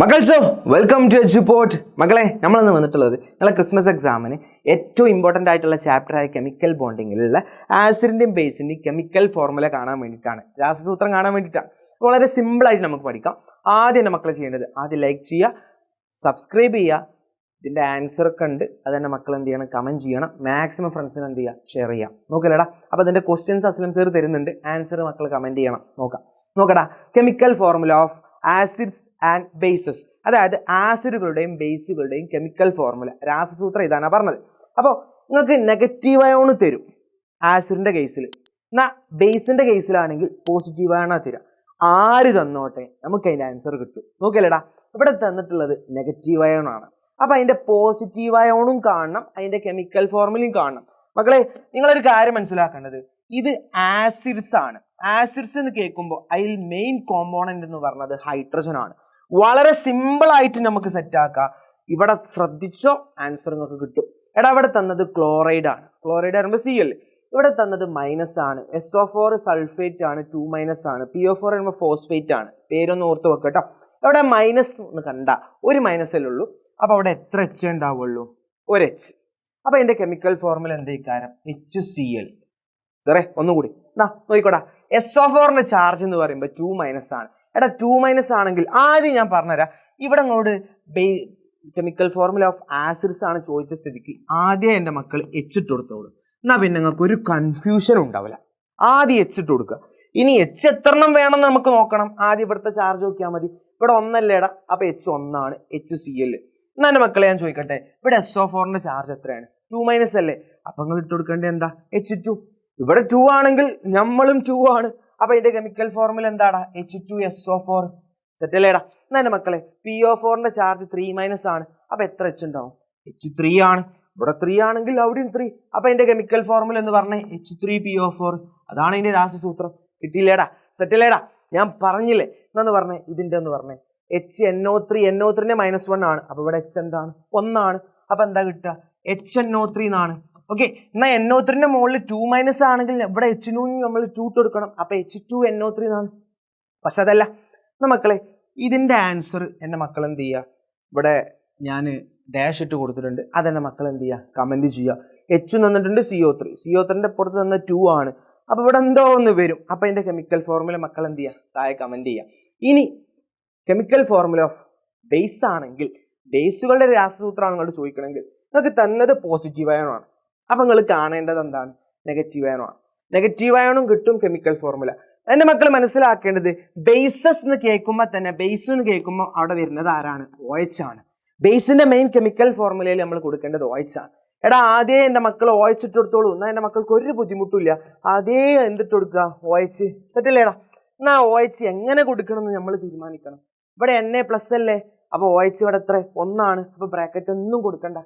മക്കൾസോ welcome to Eduport. മക്കളെ, നമ്മളന്ന് വന്നിട്ടുള്ളത് നിങ്ങളെ ക്രിസ്മസ് എക്സാമിന് ഏറ്റവും ഇമ്പോർട്ടൻ്റ് ആയിട്ടുള്ള ചാപ്റ്ററായ കെമിക്കൽ ബോണ്ടിങ്ങിലുള്ള ആസിഡിൻ്റെയും ബേസിൻ്റെയും കെമിക്കൽ ഫോർമുല കാണാൻ വേണ്ടിയിട്ടാണ്, രാസസൂത്രം കാണാൻ വേണ്ടിയിട്ടാണ്. വളരെ സിമ്പിളായിട്ട് നമുക്ക് പഠിക്കാം. ആദ്യം എൻ്റെ മക്കളെ ചെയ്യേണ്ടത് ആദ്യം ലൈക്ക് ചെയ്യുക, സബ്സ്ക്രൈബ് ചെയ്യുക, ഇതിൻ്റെ ആൻസർ ഒക്കെ ഉണ്ട് അത് തന്നെ മക്കൾ എന്ത് ചെയ്യണം, കമൻറ്റ് ചെയ്യണം, മാക്സിമം ഫ്രണ്ട്സിന് എന്ത് ചെയ്യുക, ഷെയർ ചെയ്യാം. നോക്കല്ലേടാ, അപ്പോൾ അതിൻ്റെ ക്വസ്റ്റ്യൻസ് അസ്ലം സർ തരുന്നുണ്ട്, ആൻസർ മക്കൾ കമൻറ്റ് ചെയ്യണം. നോക്കടാ, chemical formula of acids and bases, അതായത് ആസിഡുകളുടെയും ബേസുകളുടെയും കെമിക്കൽ ഫോർമുല, രാസസൂത്രം ഇതാണ് പറഞ്ഞത്. അപ്പോൾ നിങ്ങൾക്ക് നെഗറ്റീവ് അയോണ് തരും ആസിഡിൻ്റെ കേസിൽ, എന്നാൽ ബേസിൻ്റെ കേസിലാണെങ്കിൽ പോസിറ്റീവ് അയോണാ തരാം. ആര് തന്നോട്ടെ നമുക്ക് അതിൻ്റെ ആൻസർ കിട്ടും. നോക്കിയല്ലേടാ, ഇവിടെ തന്നിട്ടുള്ളത് നെഗറ്റീവ് അയോണാണ്. അപ്പോൾ അതിൻ്റെ പോസിറ്റീവ് അയോണും കാണണം, അതിൻ്റെ കെമിക്കൽ ഫോർമുലയും കാണണം. മക്കളെ, നിങ്ങളൊരു കാര്യം മനസ്സിലാക്കേണ്ടത്, ഇത് ആസിഡ്സ് ആണ്. ആസിഡ്സ് എന്ന് കേൾക്കുമ്പോൾ അതിൽ മെയിൻ കോമ്പോണന്റ് എന്ന് പറഞ്ഞത് ഹൈഡ്രജൻ ആണ്. വളരെ സിമ്പിൾ ആയിട്ട് നമുക്ക് സെറ്റ് ആക്കാം. ഇവിടെ ശ്രദ്ധിച്ചോ, ആൻസർ നിങ്ങൾക്ക് കിട്ടും. ഇവിടെ തന്നത് ക്ലോറൈഡ് ആണ്. ക്ലോറൈഡ് പറയുമ്പോൾ Cl. ഇവിടെ തന്നത് മൈനസ് ആണ്. SO4 സൾഫേറ്റ് ആണ്, 2- ആണ്. PO4 പറയുമ്പോൾ ഫോസ്ഫേറ്റ് ആണ്. പേരൊന്ന് ഓർത്ത് വെക്കുക കേട്ടോ. ഇവിടെ മൈനസ് ഒന്ന് കണ്ട ഒരു മൈനസല്ലേ ഉള്ളൂ. അപ്പോൾ അവിടെ എത്ര H ഉണ്ടാവുള്ളൂ? ഒരു H. അപ്പോൾ അതിൻ്റെ കെമിക്കൽ ഫോർമുല എന്തേക്കാരം? HCl. സാറേ ഒന്നുകൂടി നോക്കിക്കോടാ, SO4ന്റെ ചാർജ് എന്ന് പറയുമ്പോൾ 2- ആണ്. 2- ആണെങ്കിൽ ആദ്യം ഞാൻ പറഞ്ഞുതരാം. ഇവിടെ നിങ്ങളോട് കെമിക്കൽ ഫോർമുല ഓഫ് ആസിഡ്സ് ആണ് ചോദിച്ച സ്ഥിതിക്ക് ആദ്യം എൻ്റെ മക്കൾ H ഇട്ട് കൊടുത്തോളൂ. എന്നാൽ പിന്നെ നിങ്ങൾക്ക് ഒരു കൺഫ്യൂഷൻ ഉണ്ടാവില്ല. ആദ്യം H ഇട്ട് കൊടുക്കുക. ഇനി H എത്രണ്ണം വേണമെന്ന് നമുക്ക് നോക്കണം. ആദ്യം ഇവിടുത്തെ ചാർജ് നോക്കിയാൽ മതി. ഇവിടെ 1 അല്ലേടാ, അപ്പോൾ H 1 ആണ്, HCl. എന്നാൽ എൻ്റെ മക്കളെ ഞാൻ ചോദിക്കട്ടെ, ഇവിടെ SO4ന്റെ ചാർജ് എത്രയാണ്? 2- അല്ലേ. അപ്പം നിങ്ങൾ ഇട്ട് കൊടുക്കേണ്ടത് എന്താ? H2. ഇവിടെ 2 ആണെങ്കിൽ നമ്മളും 2 ആണ്. അപ്പൊ ഇതിന്റെ കെമിക്കൽ ഫോർമുല എന്താടാ? H2SO4. സെറ്റ് അല്ലേടാ? എന്നാ മക്കളെ, PO4ന്റെ ചാർജ് 3- ആണ്. അപ്പൊ എത്ര H ഉണ്ടാവും? H3 ആണ്. ഇവിടെ 3 ആണെങ്കിൽ അവിടെയും 3. അപ്പൊ അതിന്റെ കെമിക്കൽ ഫോർമുല എന്ന് പറഞ്ഞേ H3PO4. അതാണ് ഇതിന്റെ രാസസൂത്രം. കിട്ടിയില്ലേടാ? സെറ്റ് അല്ലേടാ? ഞാൻ പറഞ്ഞില്ലേ എന്ന് പറഞ്ഞേ, ഇതിന്റെ എന്ന് പറഞ്ഞേ HNO3. NO3ന്റെ -1 ആണ്. അപ്പൊ ഇവിടെ H എന്താണ്? 1 ആണ്. അപ്പൊ എന്താ കിട്ടുക? HNO3 എന്നാണ്. ഓക്കെ. എന്നാൽ NO3ന്റെ മുകളിൽ 2- ആണെങ്കിൽ ഇവിടെ H2 നമ്മൾ 2 ഇട്ട് കൊടുക്കണം. അപ്പൊ H2NO3 എന്നാണ്. പക്ഷെ അതല്ല മക്കളെ, ഇതിന്റെ ആൻസർ എൻ്റെ മക്കൾ എന്ത് ചെയ്യുക, ഇവിടെ ഞാൻ ഡാഷ് ഇട്ട് കൊടുത്തിട്ടുണ്ട്, അതെന്നെ മക്കൾ എന്ത് ചെയ്യുക, കമന്റ് ചെയ്യുക. H തന്നിട്ടുണ്ട്, CO3ന്റെ പുറത്ത് തന്ന 2 ആണ്. അപ്പൊ ഇവിടെ എന്തോ ഒന്ന് വരും. അപ്പൊ അതിന്റെ കെമിക്കൽ ഫോർമുല മക്കൾ എന്ത് ചെയ്യുക, താഴെ കമന്റ് ചെയ്യുക. ഇനി കെമിക്കൽ ഫോർമുല ഓഫ് ബേസ് ആണെങ്കിൽ, ബേസുകളുടെ രാസസൂത്രമാണ് നിങ്ങൾ ചോദിക്കണമെങ്കിൽ നിങ്ങൾക്ക് തന്നത് പോസിറ്റീവ് അയോണാണ്. അപ്പൊ നിങ്ങൾ കാണേണ്ടത് എന്താണ്? നെഗറ്റീവ് അയോണാണ്. നെഗറ്റീവ് അയോണും കിട്ടും കെമിക്കൽ ഫോർമുല. എൻ്റെ മക്കൾ മനസ്സിലാക്കേണ്ടത്, ബേസസ് എന്ന് കേൾക്കുമ്പോൾ തന്നെ, ബേസ് എന്ന് കേൾക്കുമ്പോൾ അവിടെ വരുന്നത് ആരാണ്? OH ആണ്. ബേസിന്റെ മെയിൻ കെമിക്കൽ ഫോർമുലയിൽ നമ്മൾ കൊടുക്കേണ്ടത് OH ആണ്. ആദ്യം എൻ്റെ മക്കൾ OH ഇട്ട് കൊടുത്തോളൂ. എന്നാൽ എൻ്റെ മക്കൾക്ക് ഒരു ബുദ്ധിമുട്ടില്ല. അതേ എന്തിട്ട് കൊടുക്കുക? OH. സെറ്റ് അല്ലേടാ? എന്നാൽ OH എങ്ങനെ കൊടുക്കണം എന്ന് നമ്മൾ തീരുമാനിക്കണം. ഇവിടെ Na+ അല്ലേ, അപ്പോൾ OH ഇവിടെ എത്ര? 1 ആണ്. അപ്പൊ ബ്രാക്കറ്റ് ഒന്നും കൊടുക്കണ്ട.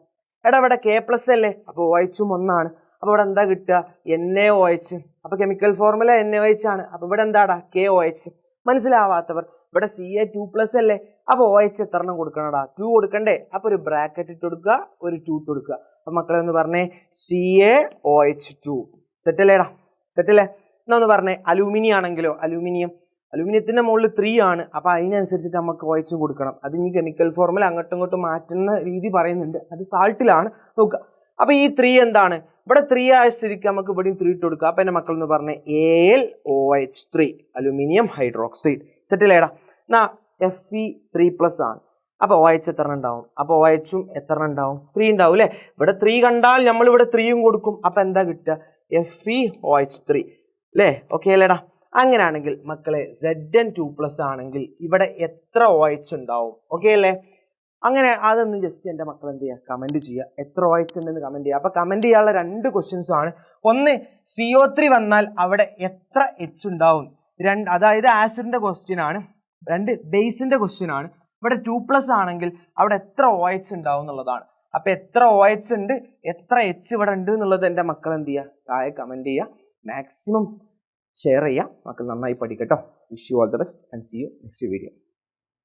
ഇവിടെ K+ അല്ലേ, അപ്പോൾ OH 1 ആണ്. അപ്പോൾ ഇവിടെ എന്താ കിട്ടുക? NaOH. അപ്പൊ കെമിക്കൽ ഫോർമുല NaOH ആണ്. അപ്പൊ ഇവിടെ എന്താടാ? KOH. മനസ്സിലാവാത്തവർ, ഇവിടെ Ca2+ അല്ലേ, അപ്പോൾ OH എത്ര എണ്ണം കൊടുക്കണടാ? 2 കൊടുക്കണ്ടേ? അപ്പൊ ഒരു ബ്രാക്കറ്റ് ഇട്ട് കൊടുക്കുക, ഒരു 2 ഇട്ട് കൊടുക്കുക. അപ്പൊ മക്കളെ ഒന്ന് പറഞ്ഞേ, CaOH2. സെറ്റ് അല്ലേടാ? സെറ്റ് അല്ലേ? എന്നാ ഒന്ന് പറഞ്ഞേ, അലൂമിനിയം ആണെങ്കിലോ? അലൂമിനിയത്തിന്റെ മുകളിൽ 3 ആണ്. അപ്പൊ അതിനനുസരിച്ചിട്ട് നമുക്ക് OH കൊടുക്കണം. അത് ഇനി കെമിക്കൽ ഫോർമുല അങ്ങോട്ടും ഇങ്ങോട്ടും മാറ്റുന്ന രീതി പറയുന്നുണ്ട്, അത് സാൾട്ടിലാണ്. നോക്കുക. അപ്പൊ ഈ 3 എന്താണ്? ഇവിടെ 3 ആയ സ്ഥിതിക്ക് നമുക്ക് ഇവിടെയും 3 ഇട്ട് കൊടുക്കുക. അപ്പൊ എന്റെ മക്കൾ എന്ന് പറഞ്ഞേ, AlOH3, അലൂമിനിയം ഹൈഡ്രോക്സൈഡ്. സെറ്റ് അല്ലേടാ? എന്നാ Fe3+ ആണ്. അപ്പൊ OH എത്ര ഉണ്ടാവും? അപ്പൊ OHും എത്ര ഉണ്ടാവും? 3 ഉണ്ടാവും അല്ലെ? ഇവിടെ 3 കണ്ടാൽ നമ്മൾ ഇവിടെ 3യും കൊടുക്കും. അപ്പൊ എന്താ കിട്ടുക? FeOH3 അല്ലേ? ഓക്കെ അല്ലേടാ? അങ്ങനെയാണെങ്കിൽ മക്കളെ, Zn2+ ആണെങ്കിൽ ഇവിടെ എത്ര OH ഉണ്ടാവും? ഓക്കെ അല്ലേ? അങ്ങനെ അതൊന്ന് ജസ്റ്റ് എൻ്റെ മക്കൾ എന്ത് ചെയ്യുക, കമന്റ് ചെയ്യുക. എത്ര OH ഉണ്ടെന്ന് കമന്റ് ചെയ്യുക. അപ്പൊ കമന്റ് ചെയ്യാനുള്ള 2 ക്വസ്റ്റ്യൻസ് ആണ്. ഒന്ന്, CO3 വന്നാൽ അവിടെ എത്ര H ഉണ്ടാവും? അതായത് ആസിഡിന്റെ ക്വസ്റ്റ്യൻ ആണ്. 2 ബേസിന്റെ ക്വസ്റ്റ്യൻ ആണ്. ഇവിടെ 2+ ആണെങ്കിൽ അവിടെ എത്ര OH ഉണ്ടാവും എന്നുള്ളതാണ്. അപ്പൊ എത്ര OH ഉണ്ട്, എത്ര H ഇവിടെ ഉണ്ട് എന്നുള്ളത് എൻ്റെ മക്കൾ എന്ത് ചെയ്യുക, താഴെ കമന്റ് ചെയ്യുക. മാക്സിമം ഷെയർ ചെയ്യാം. മക്കൾ നന്നായി പഠിക്കട്ടോ. Wish you all the best and see you next video.